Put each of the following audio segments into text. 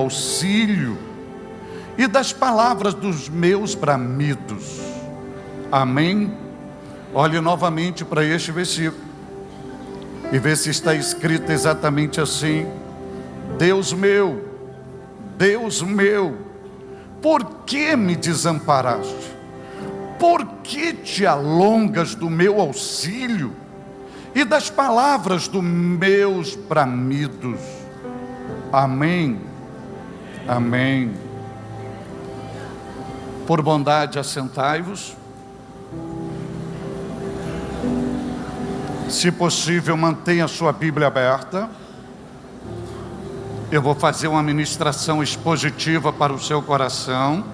auxílio e das palavras dos meus bramidos. Amém? Olhe novamente para este versículo e vê se está escrito exatamente assim: Deus meu, por que me desamparaste? Por que te alongas do meu auxílio e das palavras dos meus bramidos? Amém, amém. Por bondade, assentai-vos. Se possível, mantenha a sua Bíblia aberta. Eu vou fazer uma ministração expositiva para o seu coração.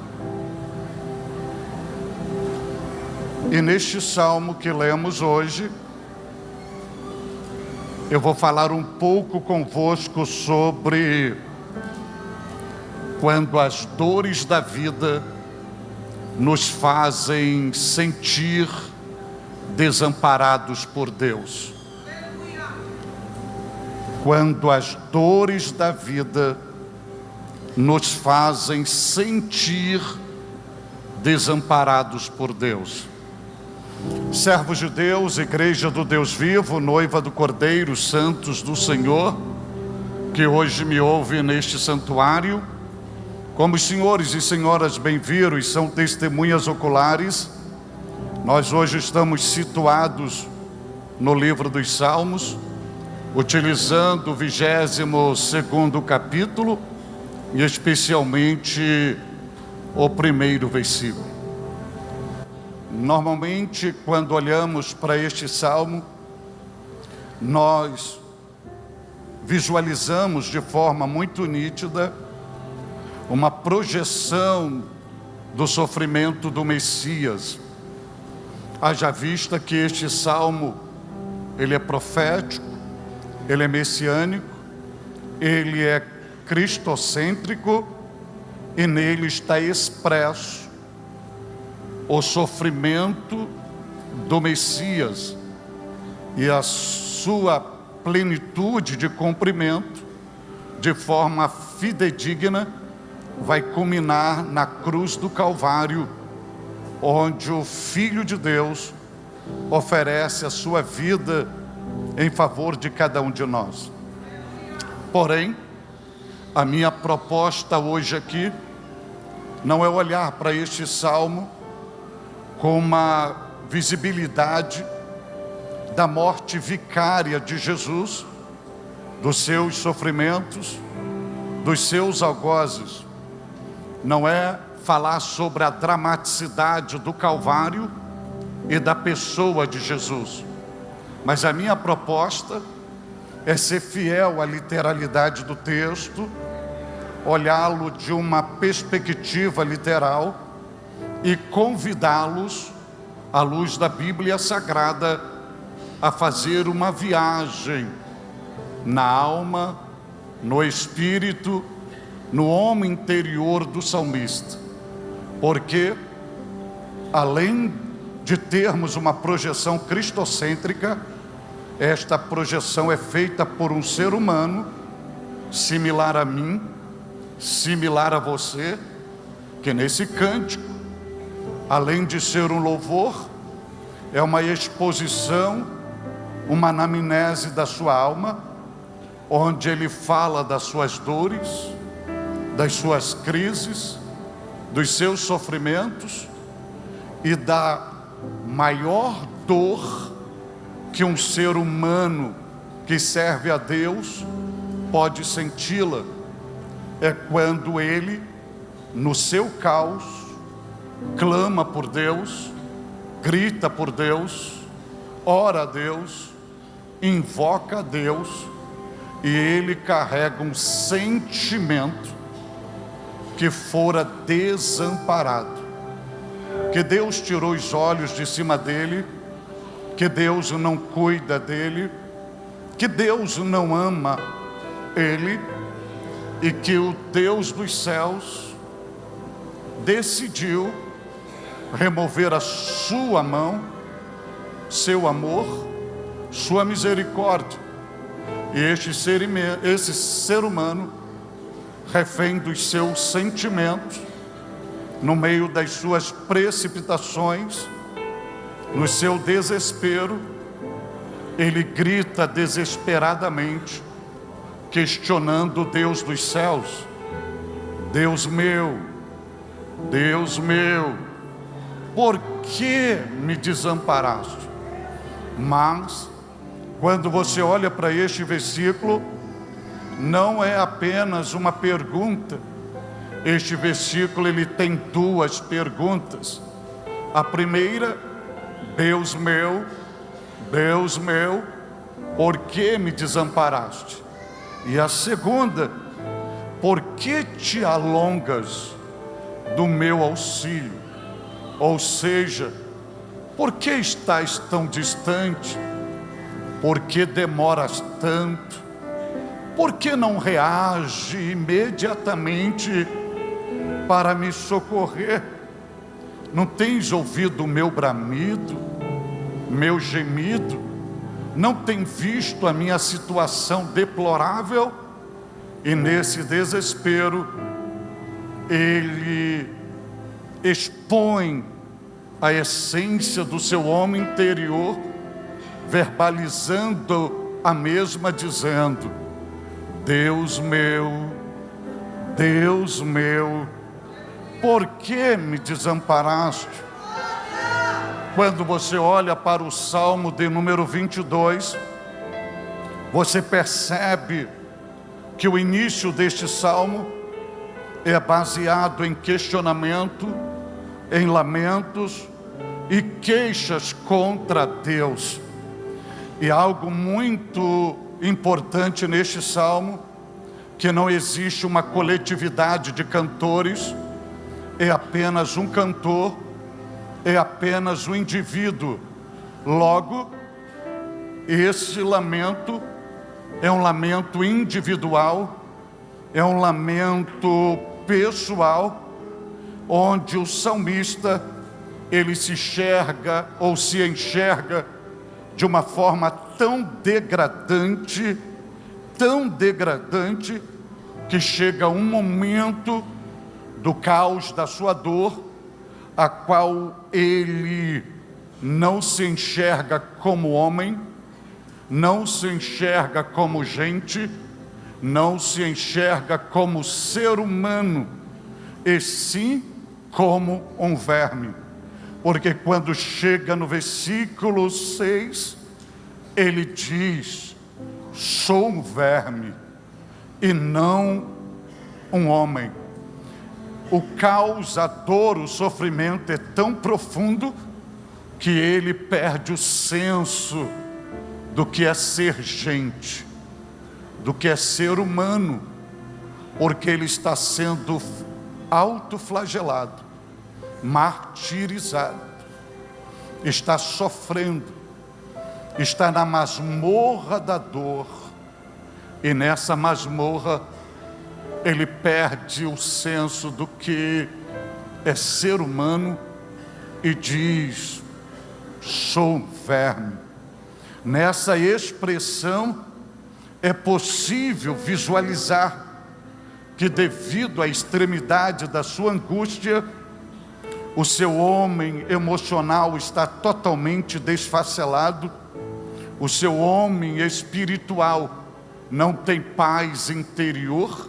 E neste salmo que lemos hoje, eu vou falar um pouco convosco sobre quando as dores da vida nos fazem sentir desamparados por Deus. Quando as dores da vida nos fazem sentir desamparados por Deus. Servos de Deus, igreja do Deus vivo, noiva do Cordeiro, santos do Senhor, que hoje me ouve neste santuário, como os senhores e senhoras bem viram e são testemunhas oculares, nós hoje estamos situados no livro dos Salmos, utilizando o 22º capítulo e especialmente o primeiro versículo. Normalmente, quando olhamos para este salmo, nós visualizamos de forma muito nítida uma projeção do sofrimento do Messias. Haja vista que este salmo, ele é profético, ele é messiânico, ele é cristocêntrico e nele está expresso o sofrimento do Messias e a sua plenitude de cumprimento, de forma fidedigna, vai culminar na cruz do Calvário, onde o Filho de Deus oferece a sua vida em favor de cada um de nós. Porém, a minha proposta hoje aqui não é olhar para este salmo com uma visibilidade da morte vicária de Jesus, dos seus sofrimentos, dos seus algozes. Não é falar sobre a dramaticidade do Calvário e da pessoa de Jesus, mas a minha proposta é ser fiel à literalidade do texto, olhá-lo de uma perspectiva literal e convidá-los, à luz da Bíblia Sagrada, a fazer uma viagem na alma, no espírito, no homem interior do salmista. Porque, além de termos uma projeção cristocêntrica, esta projeção é feita por um ser humano, similar a mim, similar a você, que nesse cântico, além de ser um louvor, é uma exposição, uma anamnese da sua alma, onde ele fala das suas dores, das suas crises, dos seus sofrimentos e da maior dor que um ser humano que serve a Deus pode senti-la. É quando ele, no seu caos, clama por Deus, grita por Deus, ora a Deus, invoca a Deus, e ele carrega um sentimento que fora desamparado, que Deus tirou os olhos de cima dele, que Deus não cuida dele, que Deus não ama ele, e que o Deus dos céus decidiu remover a sua mão, seu amor, sua misericórdia, e esse ser humano refém dos seus sentimentos, no meio das suas precipitações, no seu desespero, ele grita desesperadamente, questionando o Deus dos céus: Deus meu, por que me desamparaste? Mas, quando você olha para este versículo, não é apenas uma pergunta. Este versículo ele tem duas perguntas. A primeira: Deus meu, por que me desamparaste? E a segunda: por que te alongas do meu auxílio? Ou seja, por que estás tão distante? Por que demoras tanto? Por que não reage imediatamente para me socorrer? Não tens ouvido o meu bramido, meu gemido? Não tem visto a minha situação deplorável? E nesse desespero, ele expõe a essência do seu homem interior, verbalizando a mesma, dizendo: Deus meu, por que me desamparaste? Quando você olha para o Salmo de número 22, você percebe que o início deste Salmo é baseado em questionamento, em lamentos e queixas contra Deus. E algo muito importante neste Salmo, que não existe uma coletividade de cantores, é apenas um cantor, é apenas um indivíduo. Logo, esse lamento é um lamento individual, é um lamento pessoal, onde o salmista, ele se enxerga ou se enxerga de uma forma tão degradante, que chega um momento do caos da sua dor, a qual ele não se enxerga como homem, não se enxerga como gente, não se enxerga como ser humano, e sim como um verme. Porque quando chega no versículo 6, ele diz: sou um verme e não um homem. O caos, a dor, o sofrimento é tão profundo que ele perde o senso do que é ser gente, do que é ser humano, porque ele está sendo autoflagelado, martirizado, está sofrendo, está na masmorra da dor, e nessa masmorra ele perde o senso do que é ser humano e diz: sou um verme. Nessa expressão é possível visualizar que, devido à extremidade da sua angústia, o seu homem emocional está totalmente desfacelado, o seu homem espiritual não tem paz interior,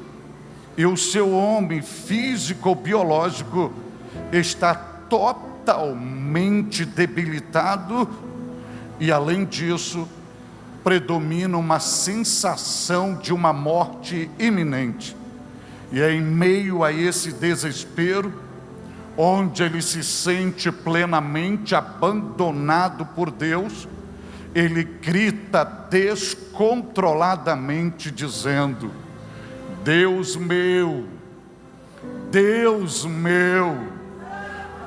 e o seu homem físico-biológico está totalmente debilitado, e além disso, predomina uma sensação de uma morte iminente. E é em meio a esse desespero, onde ele se sente plenamente abandonado por Deus, ele grita descontroladamente, dizendo: Deus meu,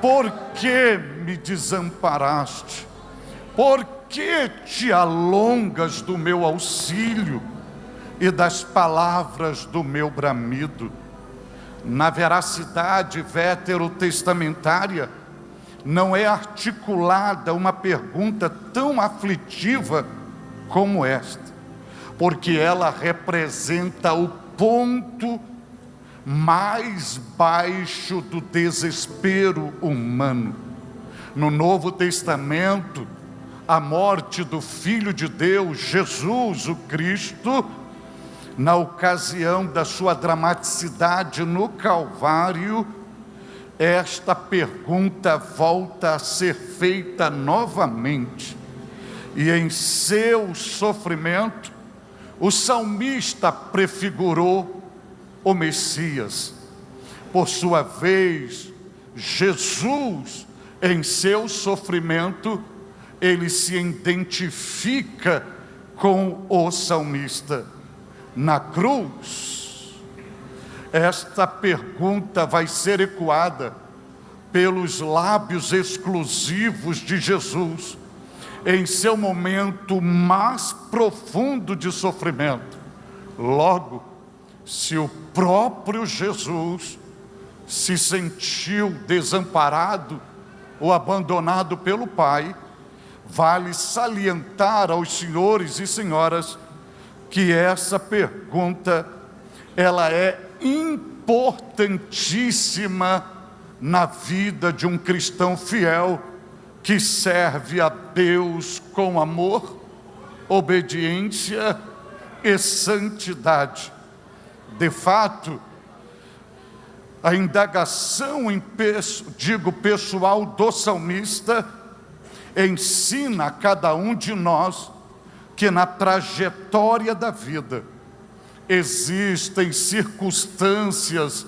por que me desamparaste? Por que te alongas do meu auxílio e das palavras do meu bramido? Na veracidade veterotestamentária, não é articulada uma pergunta tão aflitiva como esta, porque ela representa o ponto mais baixo do desespero humano. No Novo Testamento, a morte do Filho de Deus, Jesus, o Cristo, na ocasião da sua dramaticidade no Calvário, esta pergunta volta a ser feita novamente. E em seu sofrimento, o salmista prefigurou o Messias. Por sua vez, Jesus, em seu sofrimento, ele se identifica com o salmista. Na cruz, esta pergunta vai ser ecoada pelos lábios exclusivos de Jesus, em seu momento mais profundo de sofrimento. Logo, se o próprio Jesus se sentiu desamparado ou abandonado pelo Pai, vale salientar aos senhores e senhoras que essa pergunta, ela é importantíssima na vida de um cristão fiel, que serve a Deus com amor, obediência e santidade. De fato, a indagação pessoal do salmista ensina a cada um de nós que na trajetória da vida existem circunstâncias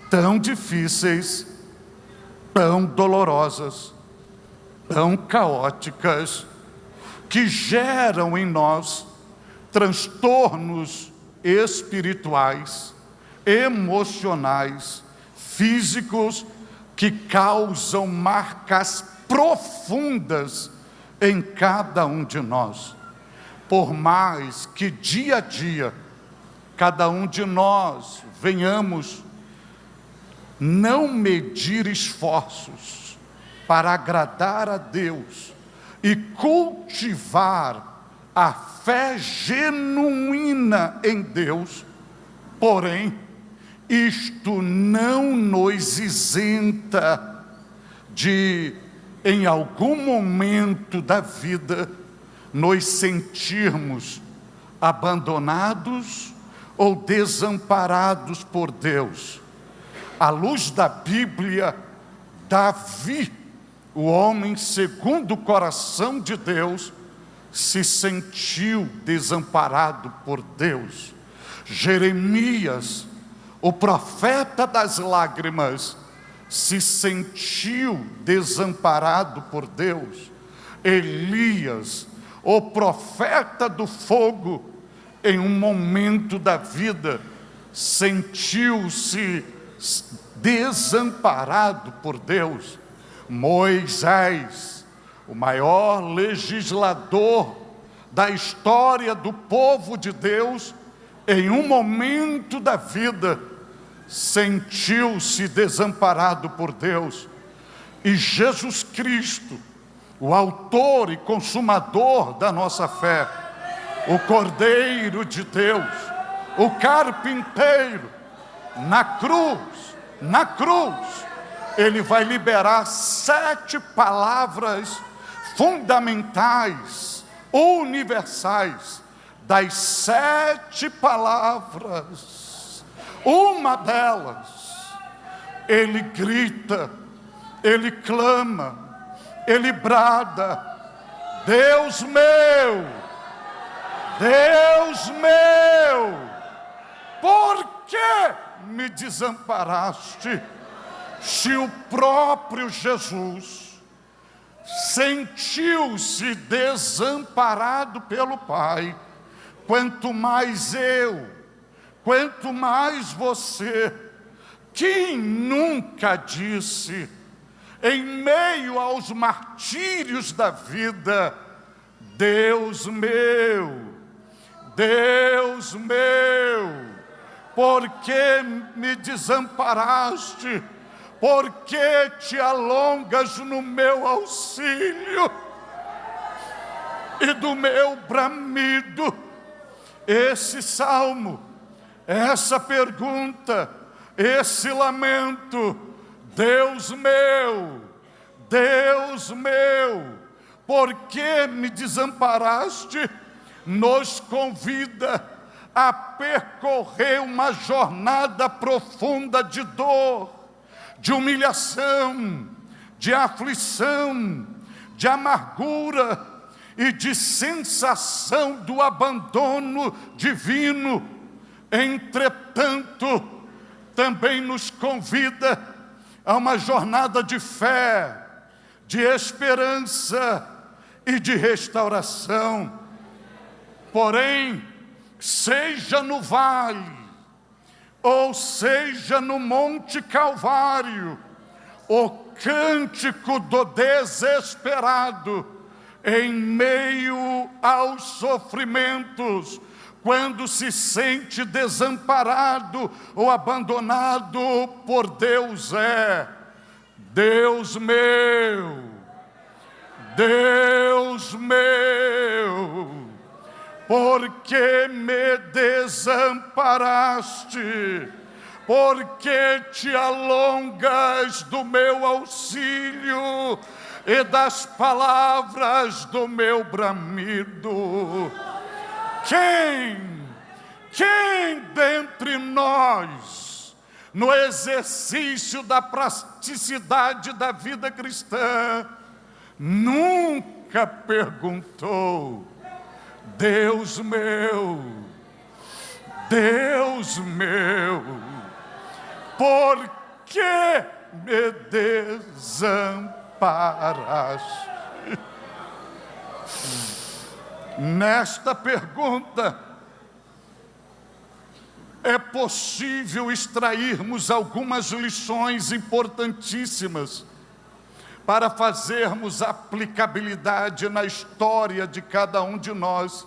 tão difíceis, tão dolorosas, tão caóticas, que geram em nós transtornos espirituais, emocionais, físicos, que causam marcas profundas em cada um de nós. Por mais que dia a dia, cada um de nós venhamos não medir esforços para agradar a Deus e cultivar a fé genuína em Deus, porém, isto não nos isenta de, em algum momento da vida, nos sentirmos abandonados ou desamparados por Deus. À luz da Bíblia, Davi, o homem segundo o coração de Deus, se sentiu desamparado por Deus. Jeremias, o profeta das lágrimas, se sentiu desamparado por Deus. Elias, o profeta do fogo, em um momento da vida, sentiu-se desamparado por Deus. Moisés, o maior legislador da história do povo de Deus, em um momento da vida, sentiu-se desamparado por Deus. E Jesus Cristo, o autor e consumador da nossa fé, o Cordeiro de Deus, o carpinteiro, na cruz, ele vai liberar 7 palavras fundamentais, universais. Das 7 palavras, uma delas, ele grita, ele clama, ele brada: Deus meu, por que me desamparaste? Se o próprio Jesus sentiu-se desamparado pelo Pai, quanto mais eu, quanto mais você. Quem nunca disse, em meio aos martírios da vida: Deus meu, por que me desamparaste? Por que te alongas no meu auxílio e do meu bramido? Esse salmo, essa pergunta, esse lamento: Deus meu, por que me desamparaste? Nos convida a percorrer uma jornada profunda de dor, de humilhação, de aflição, de amargura e de sensação do abandono divino. Entretanto, também nos convida a uma jornada de fé, de esperança e de restauração. Porém, seja no vale, ou seja no Monte Calvário, o cântico do desesperado, em meio aos sofrimentos, quando se sente desamparado ou abandonado por Deus, é: Deus meu, por que me desamparaste? Por que te alongas do meu auxílio e das palavras do meu bramido? Quem dentre nós, no exercício da praticidade da vida cristã, nunca perguntou: Deus meu, por que me desamparaste? Nesta pergunta, é possível extrairmos algumas lições importantíssimas para fazermos aplicabilidade na história de cada um de nós,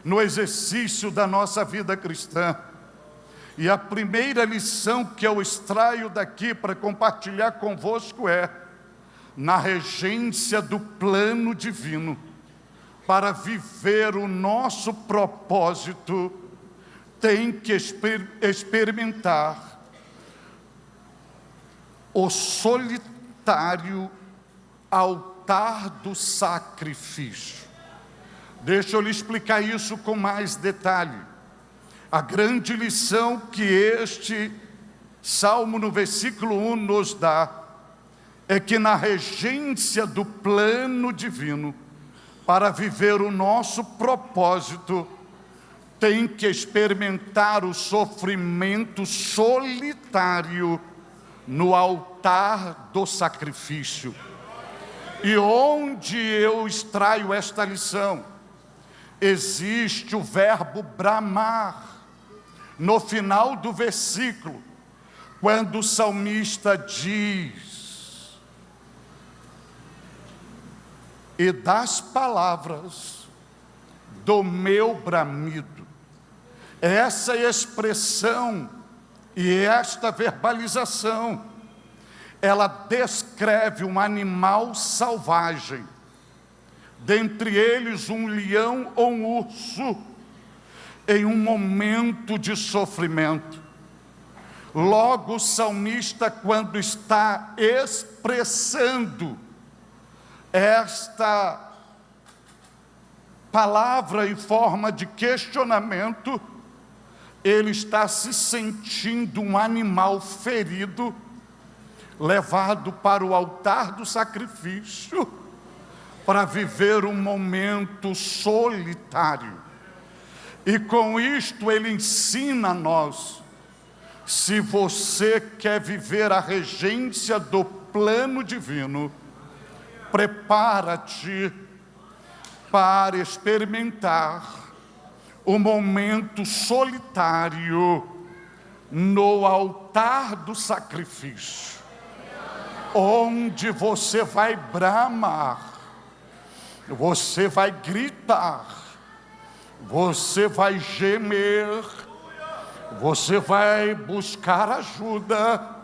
no exercício da nossa vida cristã. E a primeira lição que eu extraio daqui para compartilhar convosco é: na regência do plano divino, para viver o nosso propósito, tem que experimentar o solitário altar do sacrifício. Deixa eu lhe explicar isso com mais detalhe. A grande lição que este Salmo no versículo 1 nos dá é que na regência do plano divino, para viver o nosso propósito, tem que experimentar o sofrimento solitário no altar do sacrifício. E onde eu extraio esta lição? Existe o verbo bramar no final do versículo, quando o salmista diz: e das palavras do meu bramido. Essa expressão e esta verbalização, ela descreve um animal selvagem, dentre eles um leão ou um urso, em um momento de sofrimento. Logo, o salmista, quando está expressando esta palavra em forma de questionamento, ele está se sentindo um animal ferido, levado para o altar do sacrifício, para viver um momento solitário. E com isto ele ensina a nós: se você quer viver a regência do plano divino, prepara-te para experimentar o momento solitário no altar do sacrifício, onde você vai bramar, você vai gritar, você vai gemer, você vai buscar ajuda,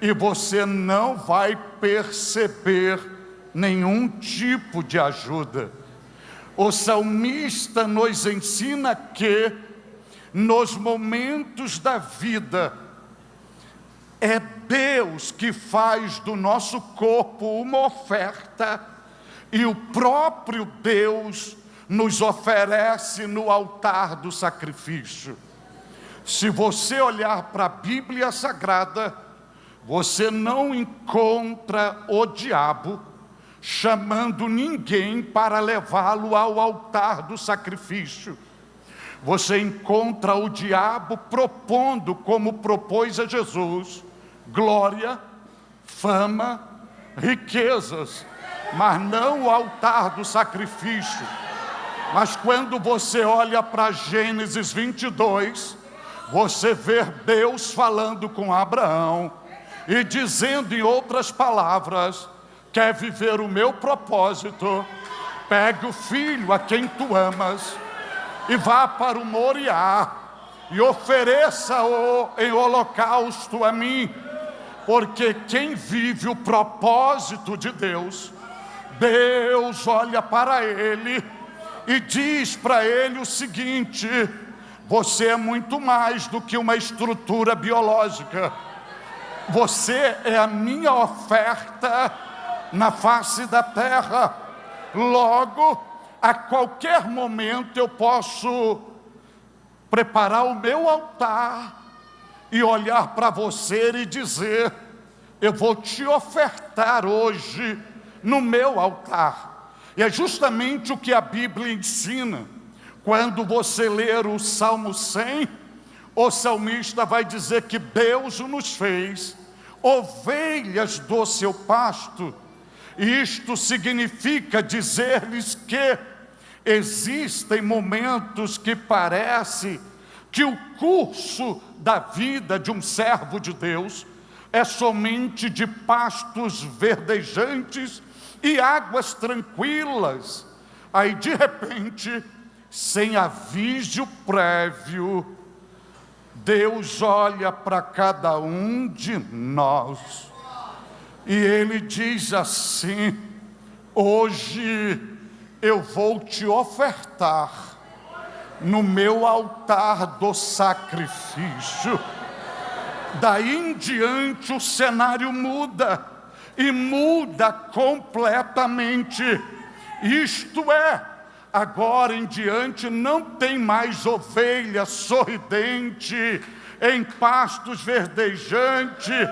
e você não vai perceber nenhum tipo de ajuda. O salmista nos ensina que, nos momentos da vida É Deus que faz do nosso corpo uma oferta, e o próprio Deus nos oferece no altar do sacrifício. Se você olhar para a Bíblia Sagrada, você não encontra o diabo chamando ninguém para levá-lo ao altar do sacrifício. Você encontra o diabo propondo, como propôs a Jesus, glória, fama, riquezas, mas não o altar do sacrifício. Mas quando você olha para Gênesis 22, você vê Deus falando com Abraão e dizendo em outras palavras: quer viver o meu propósito, pegue o filho a quem tu amas e vá para o Moriá e ofereça-o em holocausto a mim, porque quem vive o propósito de Deus, Deus olha para ele e diz para ele o seguinte: você é muito mais do que uma estrutura biológica, você é a minha oferta na face da terra. Logo, a qualquer momento eu posso preparar o meu altar e olhar para você e dizer: eu vou te ofertar hoje no meu altar. E é justamente o que a Bíblia ensina. Quando você ler o Salmo 100, o salmista vai dizer que Deus nos fez ovelhas do seu pasto. Isto significa dizer-lhes que existem momentos que parece que o curso da vida de um servo de Deus é somente de pastos verdejantes e águas tranquilas. Aí de repente, sem aviso prévio, Deus olha para cada um de nós e Ele diz assim: hoje eu vou te ofertar no meu altar do sacrifício. Daí em diante o cenário muda, e muda completamente. Isto é, agora em diante não tem mais ovelha sorridente em pastos verdejantes,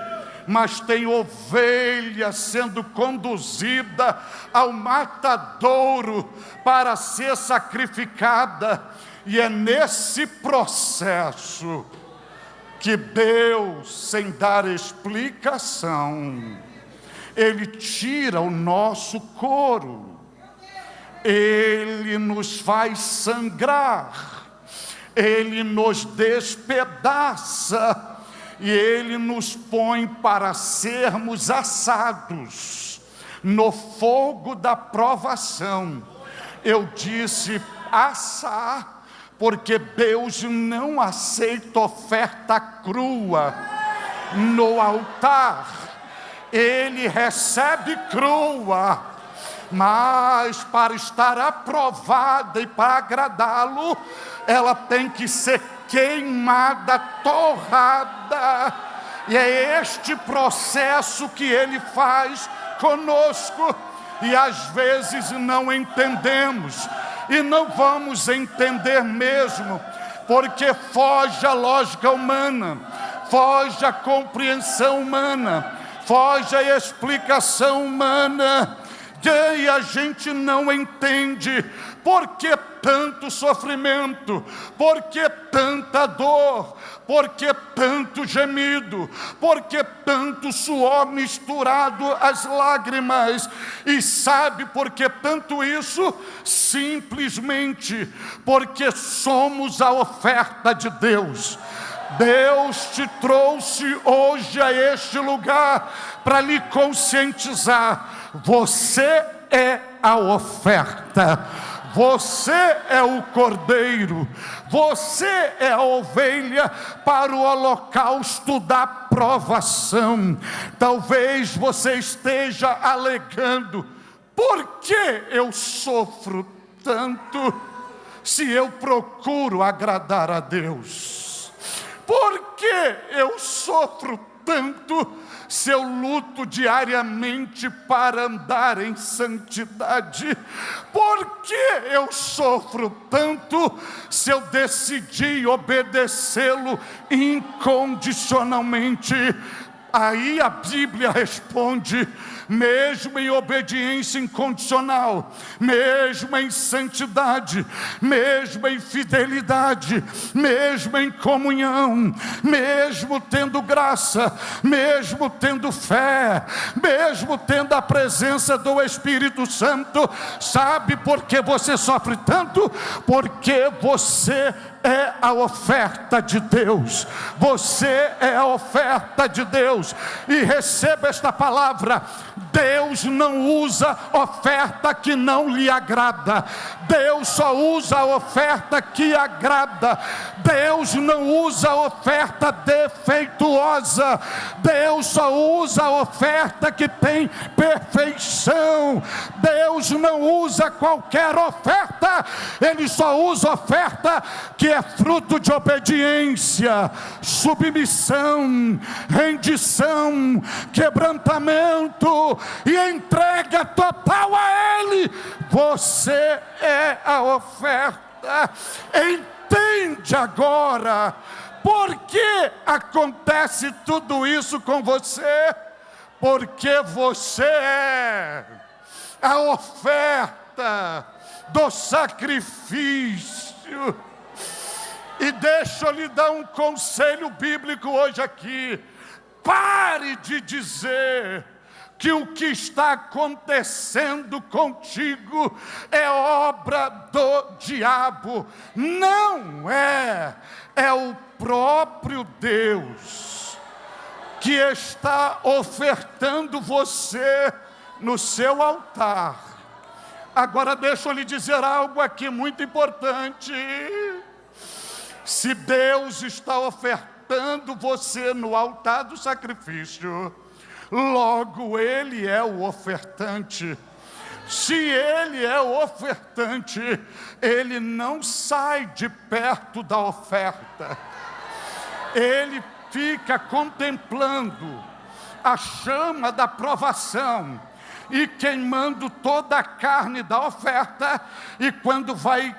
mas tem ovelha sendo conduzida ao matadouro para ser sacrificada. E é nesse processo que Deus, sem dar explicação, Ele tira o nosso couro, Ele nos faz sangrar, Ele nos despedaça, e Ele nos põe para sermos assados no fogo da provação. Eu disse assar, porque Deus não aceita oferta crua no altar. Ele recebe crua, mas para estar aprovada e para agradá-lo, ela tem que ser queimada, torrada. E é este processo que Ele faz conosco, e às vezes não entendemos, e não vamos entender mesmo, porque foge a lógica humana, foge a compreensão humana, foge a explicação humana, e a gente não entende. Por que tanto sofrimento? Por que tanta dor? Por que tanto gemido? Por que tanto suor misturado às lágrimas? E sabe por que tanto isso? Simplesmente porque somos a oferta de Deus. Deus te trouxe hoje a este lugar para lhe conscientizar: você é a oferta, você é o cordeiro, você é a ovelha para o holocausto da provação. Talvez você esteja alegando: por que eu sofro tanto se eu procuro agradar a Deus? Por que eu sofro tanto se eu luto diariamente para andar em santidade? Por que eu sofro tanto se eu decidi obedecê-lo incondicionalmente? Aí a Bíblia responde: mesmo em obediência incondicional, mesmo em santidade, mesmo em fidelidade, mesmo em comunhão, mesmo tendo graça, mesmo tendo fé, mesmo tendo a presença do Espírito Santo, sabe por que você sofre tanto? Porque você é a oferta de Deus. Você é a oferta de Deus. E receba esta palavra: Deus não usa oferta que não lhe agrada. Deus só usa a oferta que agrada. Deus não usa oferta defeituosa. Deus só usa a oferta que tem perfeição. Deus não usa qualquer oferta. Ele só usa oferta que é fruto de obediência, submissão, rendição, quebrantamento e entrega total a Ele. Você é a oferta. Entende agora por que acontece tudo isso com você? Porque você é a oferta do sacrifício. E deixa eu lhe dar um conselho bíblico hoje aqui: pare de dizer que o que está acontecendo contigo é obra do diabo. Não é. É o próprio Deus que está ofertando você no seu altar. Agora deixa eu lhe dizer algo aqui muito importante. Se Deus está ofertando você no altar do sacrifício, logo Ele é o ofertante. Se Ele é o ofertante, Ele não sai de perto da oferta. Ele fica contemplando a chama da provação e queimando toda a carne da oferta. E quando vai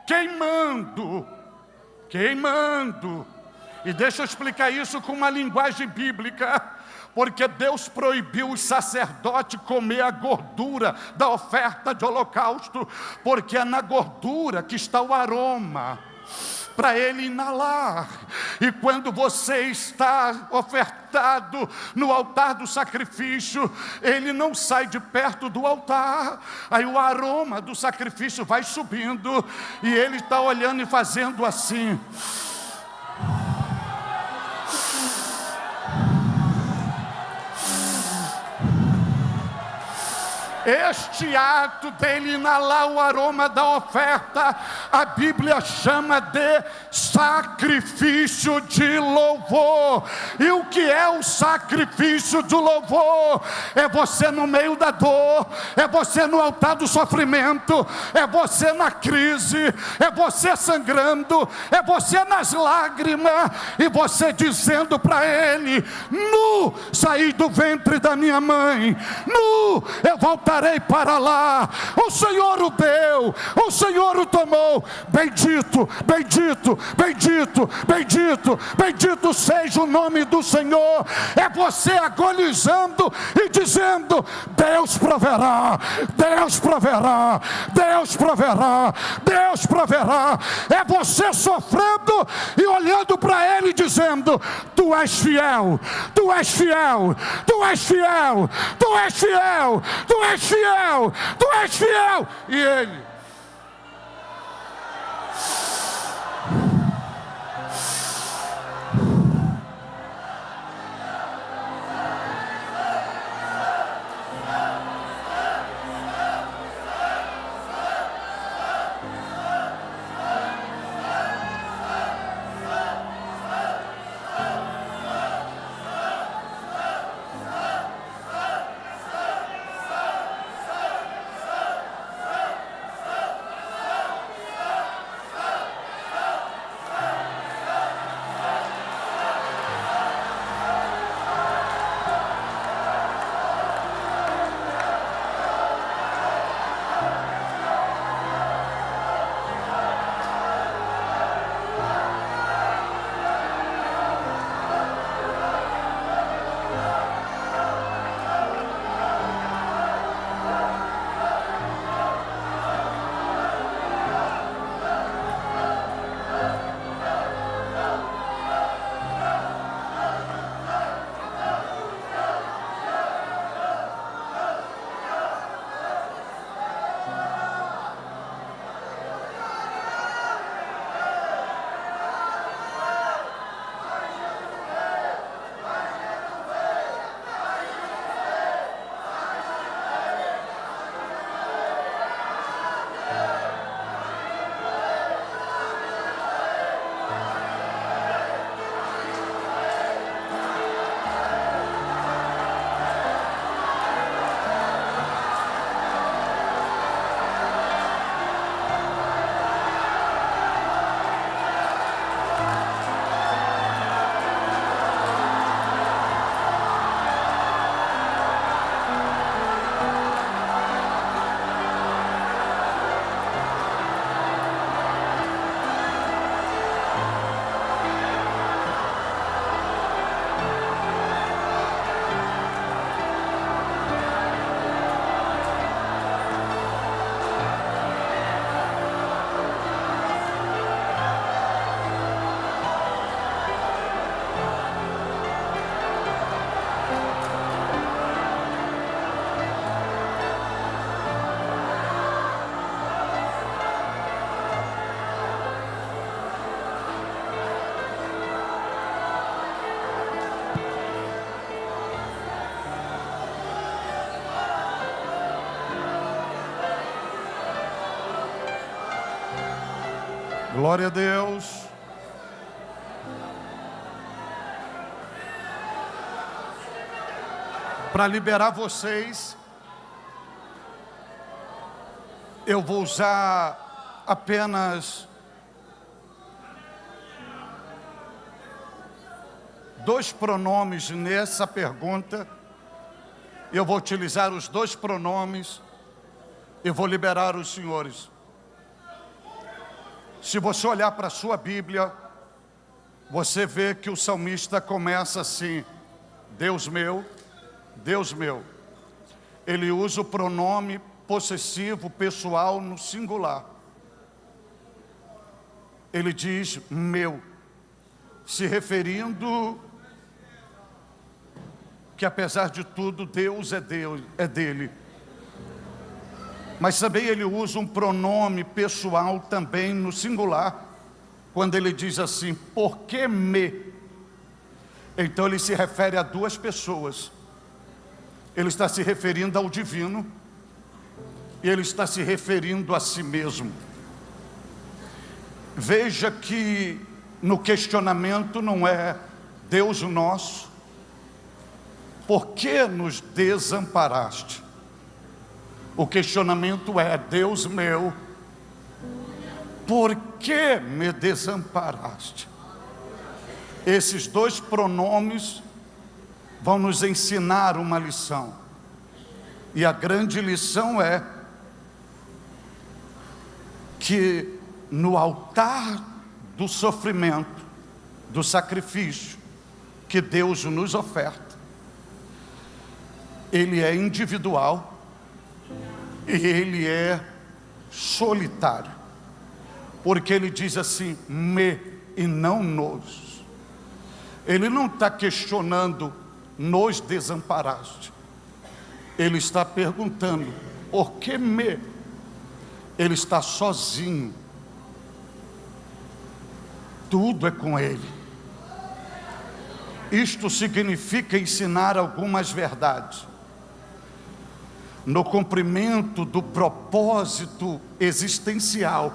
queimando, e deixa eu explicar isso com uma linguagem bíblica, porque Deus proibiu os sacerdotes comer a gordura da oferta de holocausto, porque é na gordura que está o aroma para ele inalar. E quando você está ofertado no altar do sacrifício, ele não sai de perto do altar. Aí o aroma do sacrifício vai subindo e ele está olhando e fazendo assim. Este ato dele inalar o aroma da oferta, a Bíblia chama de sacrifício de louvor. E o que é o sacrifício do louvor? É você no meio da dor, é você no altar do sofrimento, é você na crise, é você sangrando, é você nas lágrimas, e você dizendo para ele: nu saí do ventre da minha mãe, nu eu voltarei para lá. O Senhor o deu, o Senhor o tomou. Bendito, bendito, bendito, bendito, bendito seja o nome do Senhor. É você agonizando e dizendo: Deus proverá, Deus proverá, Deus proverá, Deus proverá. É você sofrendo e olhando para Ele dizendo: Tu és fiel, Tu és fiel, Tu és fiel, Tu és fiel, Tu és fiel, Tu és fiel. E Ele: Glória a Deus. Para liberar vocês, eu vou usar apenas 2 pronomes nessa pergunta. Eu vou utilizar os 2 pronomes e vou liberar os senhores. Se você olhar para a sua Bíblia, você vê que o salmista começa assim: Deus meu, Deus meu. Ele usa o pronome possessivo pessoal no singular. Ele diz meu, se referindo que apesar de tudo Deus é dele. Mas também ele usa um pronome pessoal também no singular, quando ele diz assim, porque me. Então ele se refere a 2 pessoas. Ele está se referindo ao divino e ele está se referindo a si mesmo. Veja que no questionamento não é Deus nosso, por que nos desamparaste? O questionamento é Deus meu, por que me desamparaste? Esses 2 pronomes vão nos ensinar uma lição. E a grande lição é que no altar do sofrimento, do sacrifício que Deus nos oferta, ele é individual e ele é solitário, porque ele diz assim, me e não nos. Ele não está questionando, nos desamparaste. Ele está perguntando, por que me? Ele está sozinho. Tudo é com ele. Isto significa ensinar algumas verdades. No cumprimento do propósito existencial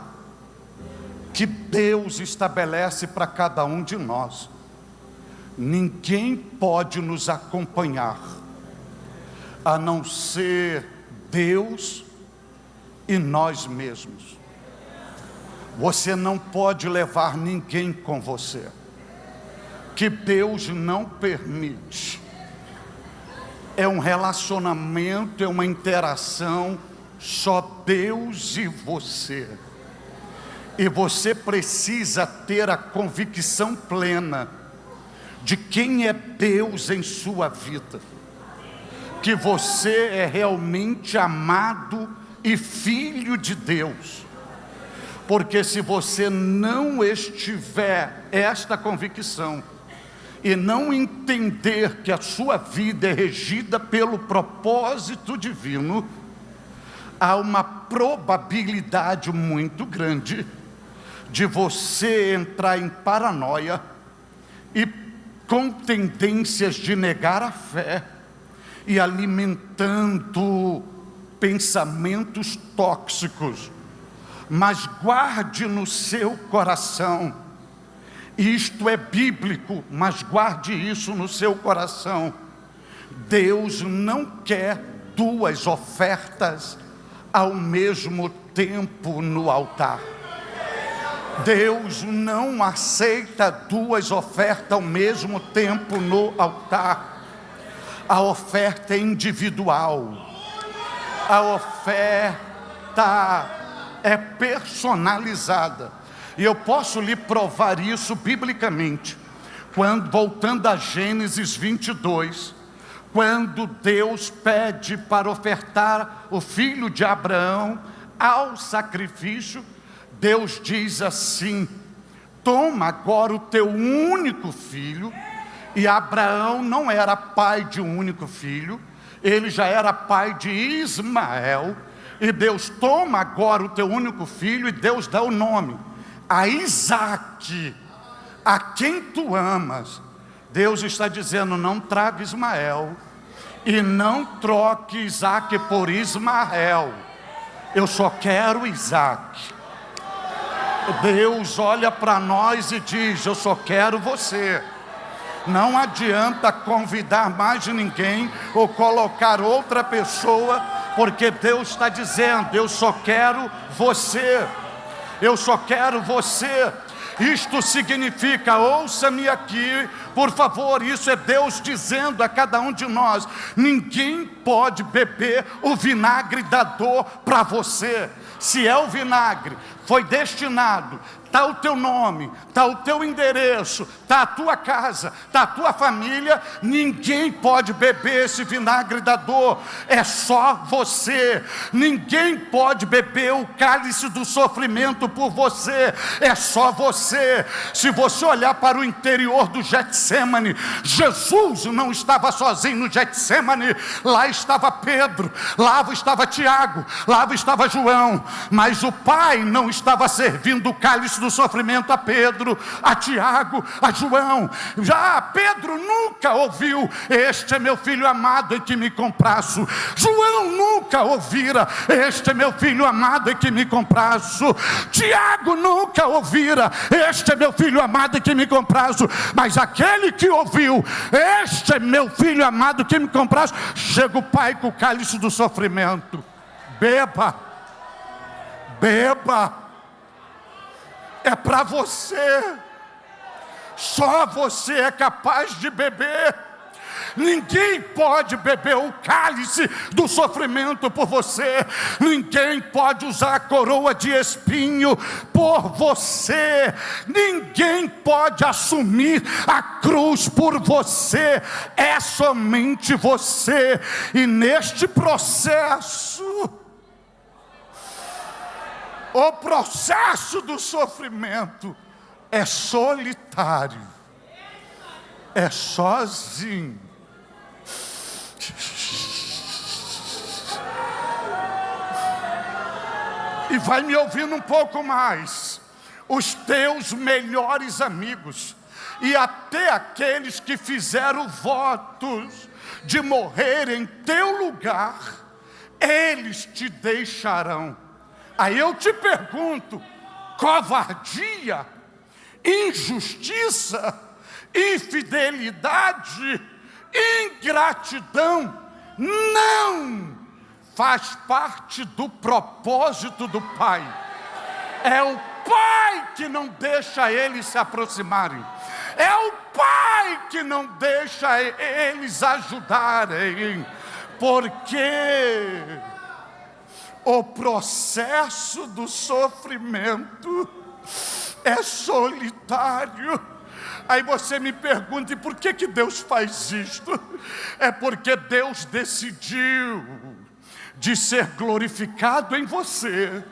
que Deus estabelece para cada um de nós, ninguém pode nos acompanhar a não ser Deus e nós mesmos. Você não pode levar ninguém com você, que Deus não permite. É um relacionamento, é uma interação, só Deus e você. E você precisa ter a convicção plena de quem é Deus em sua vida, que você é realmente amado e filho de Deus. Porque se você não estiver esta convicção e não entender que a sua vida é regida pelo propósito divino, há uma probabilidade muito grande de você entrar em paranoia e com tendências de negar a fé e alimentando pensamentos tóxicos. Mas guarde no seu coração, isto é bíblico, mas guarde isso no seu coração. Deus não quer 2 ofertas ao mesmo tempo no altar. Deus não aceita 2 ofertas ao mesmo tempo no altar. A oferta é individual. A oferta é personalizada. E eu posso lhe provar isso biblicamente. Voltando a Gênesis 22, quando Deus pede para ofertar o filho de Abraão ao sacrifício, Deus diz assim, toma agora o teu único filho. E Abraão não era pai de um único filho, ele já era pai de Ismael. E Deus toma agora o teu único filho, e Deus dá o nome a Isaque, a quem tu amas. Deus está dizendo, não traga Ismael, e não troque Isaque por Ismael. Eu só quero Isaque. Deus olha para nós e diz: eu só quero você. Não adianta convidar mais ninguém ou colocar outra pessoa, porque Deus está dizendo: eu só quero você. Eu só quero você. Isto significa, ouça-me aqui, por favor, isso é Deus dizendo a cada um de nós: ninguém pode beber o vinagre da dor para você. Se é o vinagre, foi destinado, está o teu nome, está o teu endereço, está a tua casa, está a tua família, ninguém pode beber esse vinagre da dor, é só você. Ninguém pode beber o cálice do sofrimento por você, é só você. Se você olhar para o interior do Getsemane, Jesus não estava sozinho no Getsemane, lá estava Pedro, lá estava Tiago, lá estava João, mas o Pai não estava servindo o cálice do sofrimento a Pedro, a Tiago, a João. Já Pedro nunca ouviu: este é meu filho amado em que me comprazo. João nunca ouvira: este é meu filho amado em que me comprazo. Tiago nunca ouvira: este é meu filho amado em que me comprazo. Mas aquele que ouviu: este é meu filho amado em que me comprazo, chega o Pai com o cálice do sofrimento: beba, beba, é para você. Só você é capaz de beber. Ninguém pode beber o cálice do sofrimento por você. Ninguém pode usar a coroa de espinho por você. Ninguém pode assumir a cruz por você. É somente você. E neste processo, o processo do sofrimento é solitário, é sozinho. E vai me ouvindo um pouco mais: os teus melhores amigos e até aqueles que fizeram votos de morrer em teu lugar, eles te deixarão. Aí eu te pergunto: covardia, injustiça, infidelidade, ingratidão não faz parte do propósito do Pai. É o Pai que não deixa eles se aproximarem. É o Pai que não deixa eles ajudarem. Porque o processo do sofrimento é solitário. Aí você me pergunta: e por que Deus faz isto? É porque Deus decidiu de ser glorificado em você,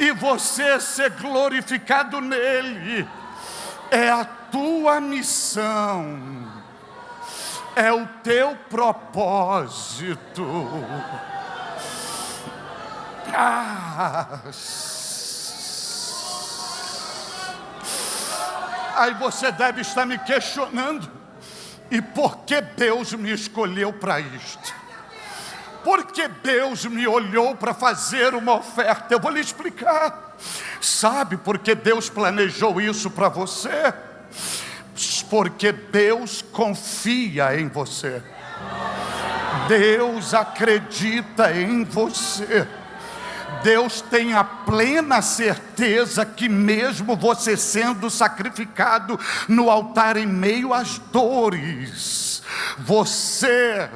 e você ser glorificado nele. É a tua missão, é o teu propósito. Aí você deve estar me questionando: e por que Deus me escolheu para isto? Por que Deus me olhou para fazer uma oferta? Eu vou lhe explicar. Sabe por que Deus planejou isso para você? Porque Deus confia em você. Deus acredita em você. Deus tem a plena certeza que mesmo você sendo sacrificado no altar em meio às dores, você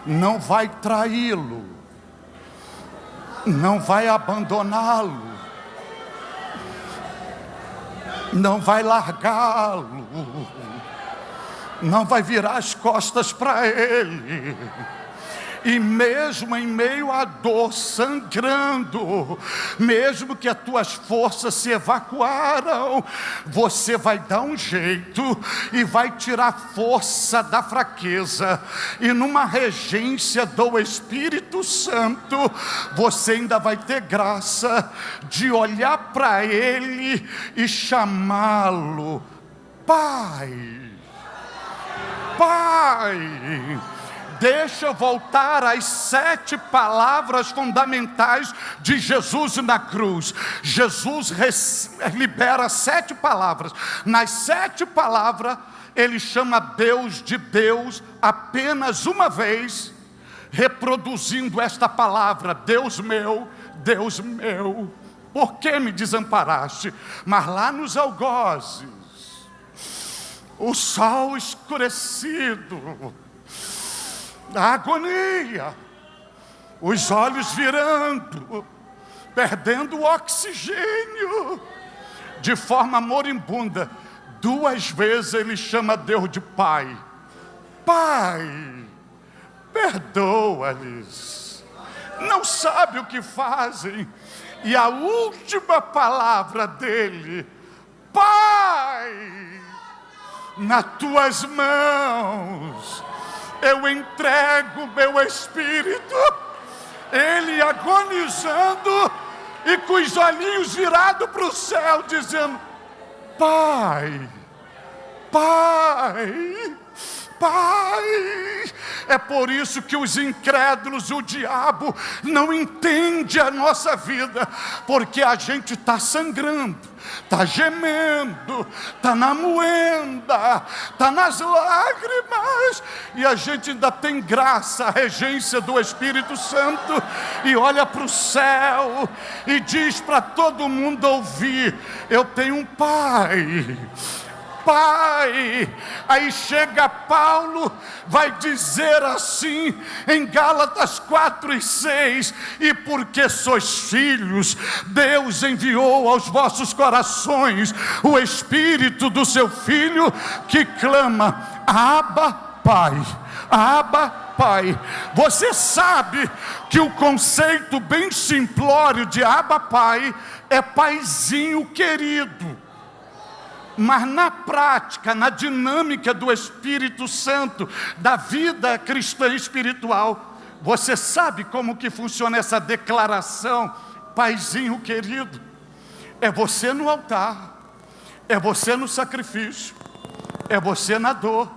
não vai traí-lo, não vai abandoná-lo, não vai largá-lo, não vai virar as costas para ele. E mesmo em meio à dor, sangrando, mesmo que as tuas forças se evacuaram, você vai dar um jeito e vai tirar força da fraqueza. E numa regência do Espírito Santo, você ainda vai ter graça de olhar para ele e chamá-lo Pai. Pai. Deixa eu voltar às 7 palavras fundamentais de Jesus na cruz. Jesus libera 7 palavras. Nas 7 palavras, ele chama Deus de Deus apenas uma vez, reproduzindo esta palavra: Deus meu, por que me desamparaste? Mas lá nos algozes, o sol escurecido, a agonia, os olhos virando, perdendo o oxigênio, de forma moribunda, 2 vezes ele chama Deus de Pai. Pai, perdoa-lhes, não sabe o que fazem. E a última palavra dele: Pai, nas tuas mãos eu entrego meu espírito. Ele agonizando e com os olhinhos virados para o céu, dizendo: Pai, Pai, Pai. É por isso que os incrédulos, o diabo, não entende a nossa vida, porque a gente está sangrando, está gemendo, está na moenda, está nas lágrimas, e a gente ainda tem graça, a regência do Espírito Santo, e olha para o céu e diz para todo mundo ouvir: eu tenho um Pai. Pai. Aí chega Paulo, vai dizer assim em Gálatas 4:6: e porque sois filhos, Deus enviou aos vossos corações o Espírito do seu Filho, que clama: Abba, Pai. Abba, Pai. Você sabe que o conceito bem simplório de Abba, Pai é paizinho querido. Mas na prática, na dinâmica do Espírito Santo, da vida cristã espiritual, você sabe como que funciona essa declaração: paizinho querido? É você no altar, é você no sacrifício, é você na dor,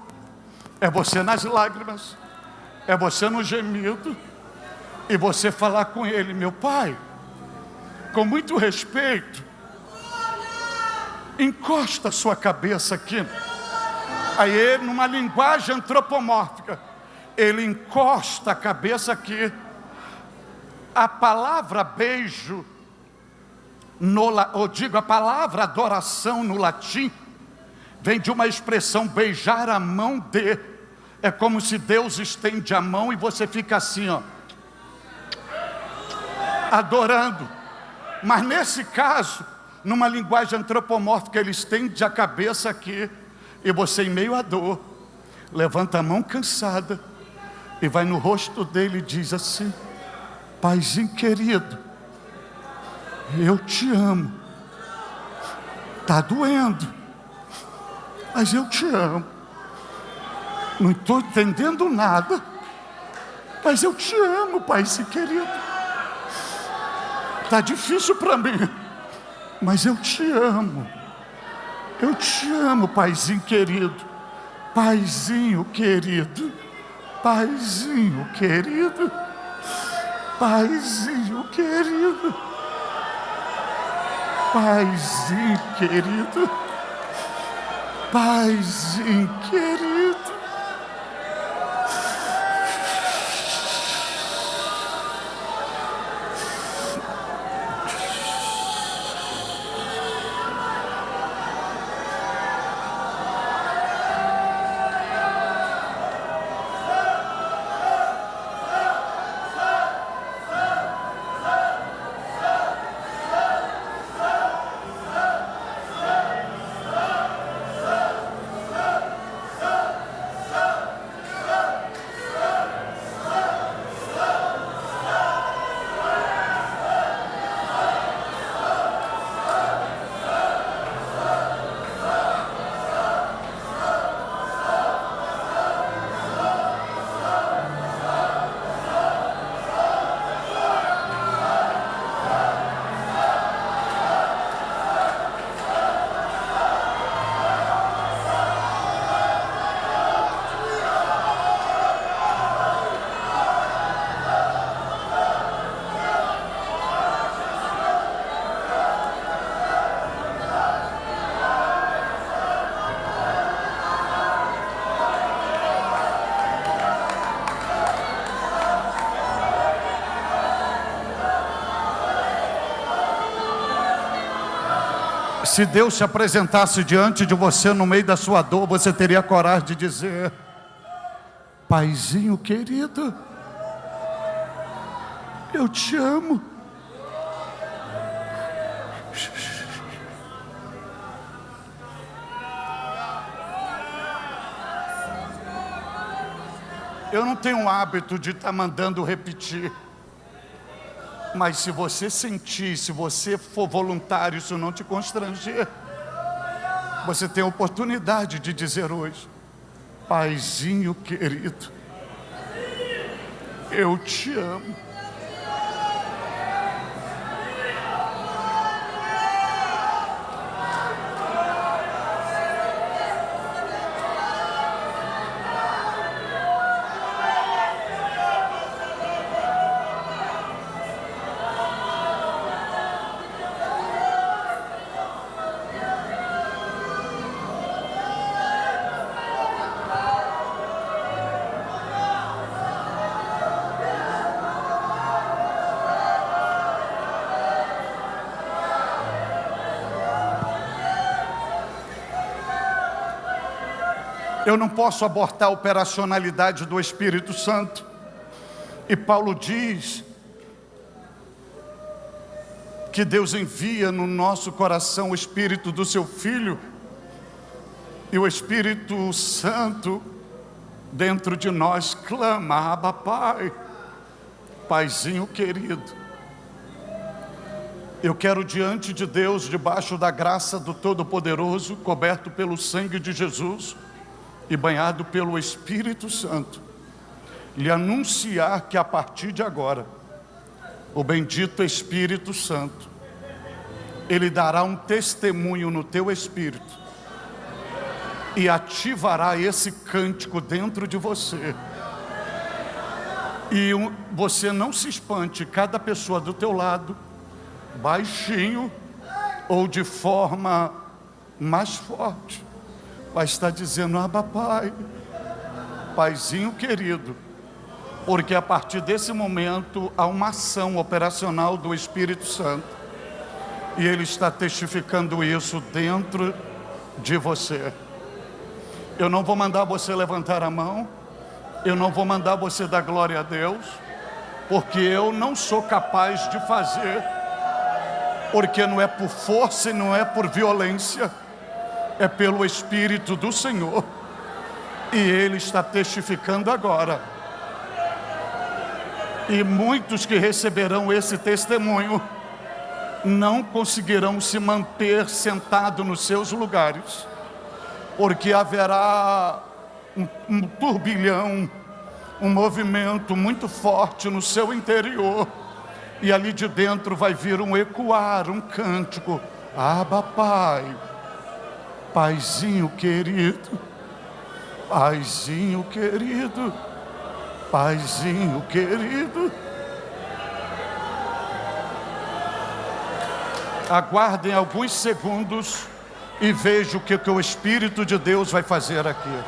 é você nas lágrimas, é você no gemido, e você falar com ele: meu Pai, com muito respeito, encosta a sua cabeça aqui. Aí ele, numa linguagem antropomórfica, ele encosta a cabeça aqui. A palavra beijo, a palavra adoração no latim, vem de uma expressão: beijar a mão de. É como se Deus estende a mão e você fica assim, ó, adorando. Mas nesse caso, numa linguagem antropomórfica, ele estende a cabeça aqui, e você, em meio à dor, levanta a mão cansada e vai no rosto dele e diz assim: paizinho querido, eu te amo. Está doendo, mas eu te amo. Não estou entendendo nada, mas eu te amo, paizinho querido. Está difícil para mim, mas eu te amo. Eu te amo, paizinho querido. Paizinho querido. Paizinho querido. Paizinho querido. Paizinho querido. Paizinho querido. Se Deus se apresentasse diante de você no meio da sua dor, você teria coragem de dizer: Paizinho querido, eu te amo. Eu não tenho o hábito de estar mandando repetir, mas se você sentir, se você for voluntário, isso não te constranger, você tem a oportunidade de dizer hoje: Paizinho querido, eu te amo. Eu não posso abortar a operacionalidade do Espírito Santo. E Paulo diz que Deus envia no nosso coração o Espírito do seu Filho, e o Espírito Santo dentro de nós clama: Abba, Pai, Paizinho querido. Eu quero diante de Deus, debaixo da graça do Todo-Poderoso, coberto pelo sangue de Jesus e banhado pelo Espírito Santo, lhe anunciar que a partir de agora, o bendito Espírito Santo, ele dará um testemunho no teu espírito e ativará esse cântico dentro de você. E você não se espante, cada pessoa do teu lado, baixinho ou de forma mais forte, vai estar dizendo: Abba, Pai, Paizinho querido. Porque a partir desse momento há uma ação operacional do Espírito Santo, e Ele está testificando isso dentro de você. Eu não vou mandar você levantar a mão, eu não vou mandar você dar glória a Deus, porque eu não sou capaz de fazer, porque não é por força e não é por violência, é pelo Espírito do Senhor, e Ele está testificando agora. E muitos que receberão esse testemunho não conseguirão se manter sentados nos seus lugares, porque haverá um turbilhão, um movimento muito forte no seu interior, e ali de dentro vai vir um ecoar, um cântico: Abba, Pai, Paizinho querido, Paizinho querido, Paizinho querido. Aguardem alguns segundos e vejam o que o Espírito de Deus vai fazer aqui.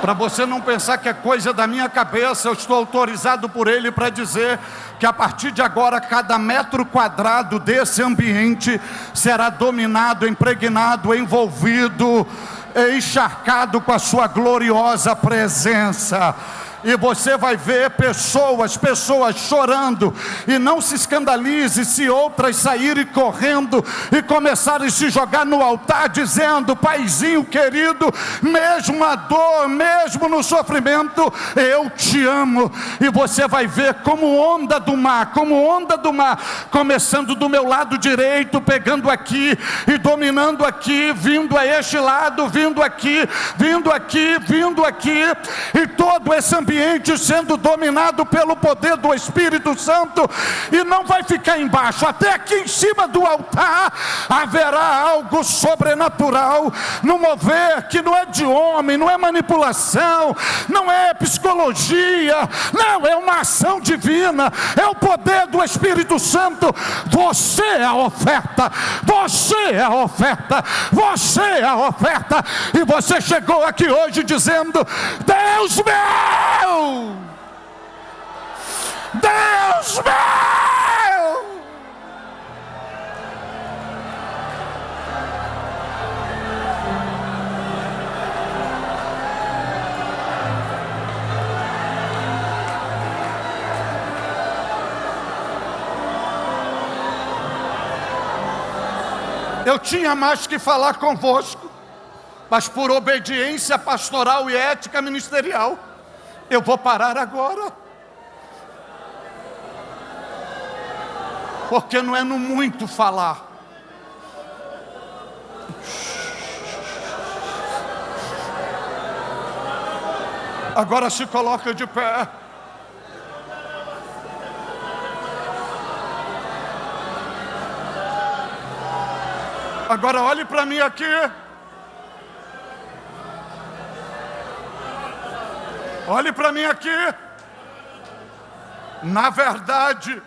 Para você não pensar que é coisa da minha cabeça, eu estou autorizado por Ele para dizer que a partir de agora, cada metro quadrado desse ambiente será dominado, impregnado, envolvido, encharcado com a sua gloriosa presença. E você vai ver pessoas chorando. E não se escandalize se outras saírem correndo e começarem a se jogar no altar, dizendo: Paizinho querido, mesmo a dor, mesmo no sofrimento, eu te amo. E você vai ver como onda do mar, começando do meu lado direito, pegando aqui e dominando aqui, vindo a este lado, vindo aqui, e todo esse ambiente sendo dominado pelo poder do Espírito Santo. E não vai ficar embaixo, até aqui em cima do altar haverá algo sobrenatural, no mover que não é de homem, não é manipulação, não é psicologia, não, é uma ação divina, é o poder do Espírito Santo. Você é a oferta, você é a oferta, você é a oferta. E você chegou aqui hoje dizendo: Deus meu, Deus meu. Eu tinha mais que falar convosco, mas por obediência pastoral e ética ministerial, eu vou parar agora. Porque não é no muito falar. Agora se coloca de pé. Agora olhe para mim aqui. Olhe para mim aqui. Na verdade,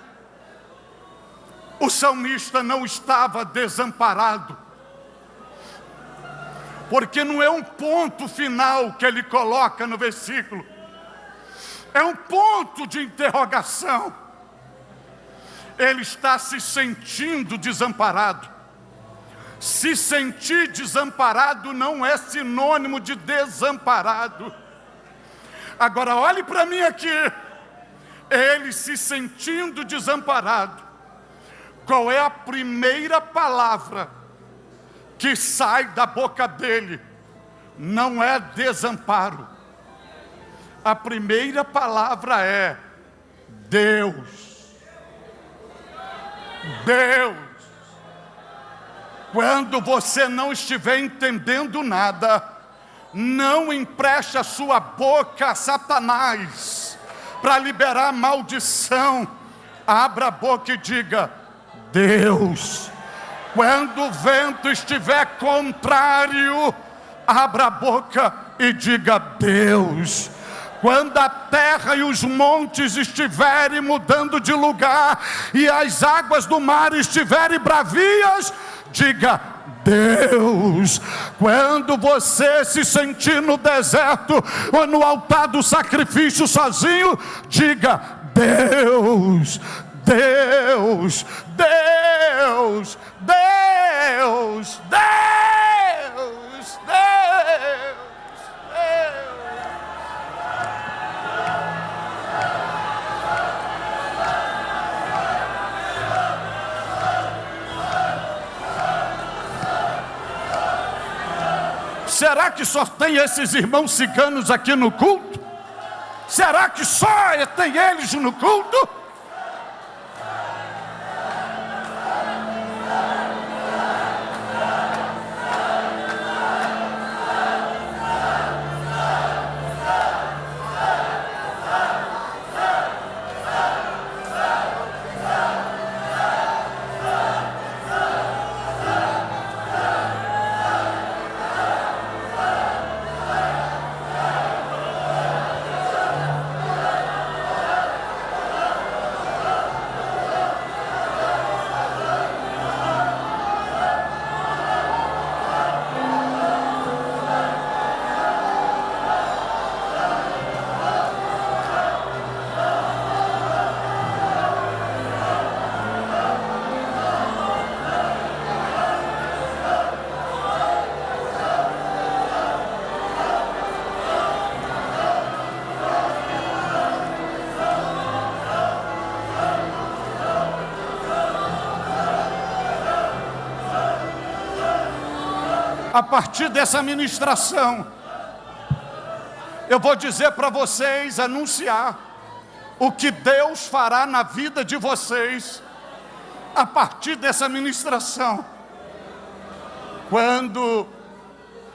o salmista não estava desamparado, porque não é um ponto final que ele coloca no versículo, é um ponto de interrogação. Ele está se sentindo desamparado. Se sentir desamparado não é sinônimo de desamparado. Agora olhe para mim aqui. Ele se sentindo desamparado, qual é a primeira palavra que sai da boca dele? Não é desamparo. A primeira palavra é Deus. Deus. Quando você não estiver entendendo nada, não empreste a sua boca a Satanás para liberar maldição. Abra a boca e diga: Deus. Quando o vento estiver contrário, abra a boca e diga: Deus. Quando a terra e os montes estiverem mudando de lugar e as águas do mar estiverem bravias, diga: Deus. Quando você se sentir no deserto ou no altar do sacrifício sozinho, diga: Deus. Deus, Deus, Deus, Deus, Deus, Deus. Será que só tem esses irmãos ciganos aqui no culto? Será que só tem eles no culto? A partir dessa ministração, eu vou dizer para vocês, anunciar o que Deus fará na vida de vocês a partir dessa ministração. Quando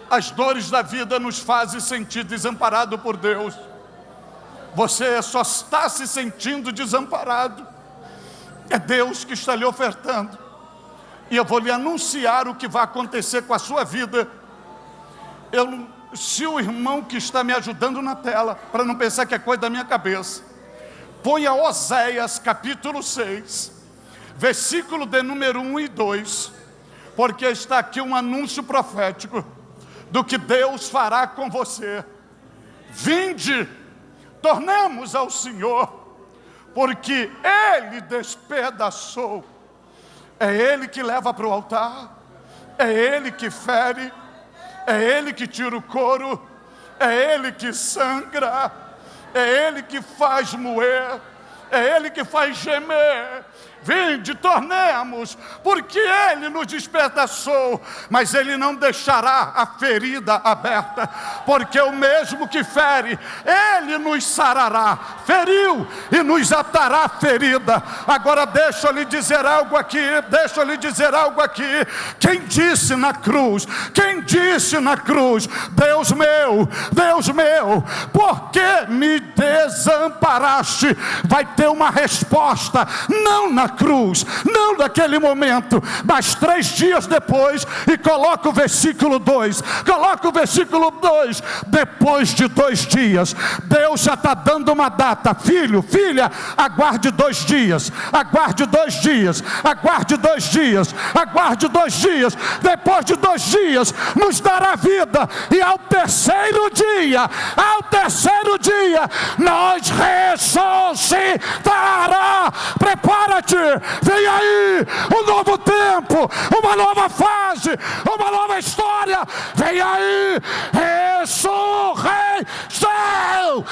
as dores da vida nos fazem sentir desamparado por Deus, você só está se sentindo desamparado. É Deus que está lhe ofertando. E eu vou lhe anunciar o que vai acontecer com a sua vida. Se o irmão que está me ajudando na tela, para não pensar que é coisa da minha cabeça, ponha Oséias capítulo 6, versículo de número 1 e 2, porque está aqui um anúncio profético do que Deus fará com você. Vinde, tornemos ao Senhor, porque Ele despedaçou. É Ele que leva para o altar, é Ele que fere, é Ele que tira o couro, é Ele que sangra, é Ele que faz moer, é Ele que faz gemer. Vinde, tornemos, porque Ele nos despedaçou, mas Ele não deixará a ferida aberta, porque o mesmo que fere, Ele nos sarará. Feriu e nos atará a ferida. Agora deixa eu lhe dizer algo aqui, Quem disse na cruz, Deus meu, por que me desamparaste? Vai ter uma resposta, não na cruz, não naquele momento, mas 3 dias depois. E coloca o versículo 2, depois de 2 dias, Deus já está dando uma data. Filho, filha, aguarde 2 dias, aguarde 2 dias, aguarde 2 dias, aguarde 2 dias. Depois de 2 dias nos dará vida, e ao terceiro dia nós ressuscitará. Prepara-te, vem aí um novo tempo, uma nova fase, uma nova história. Vem aí ressurreição,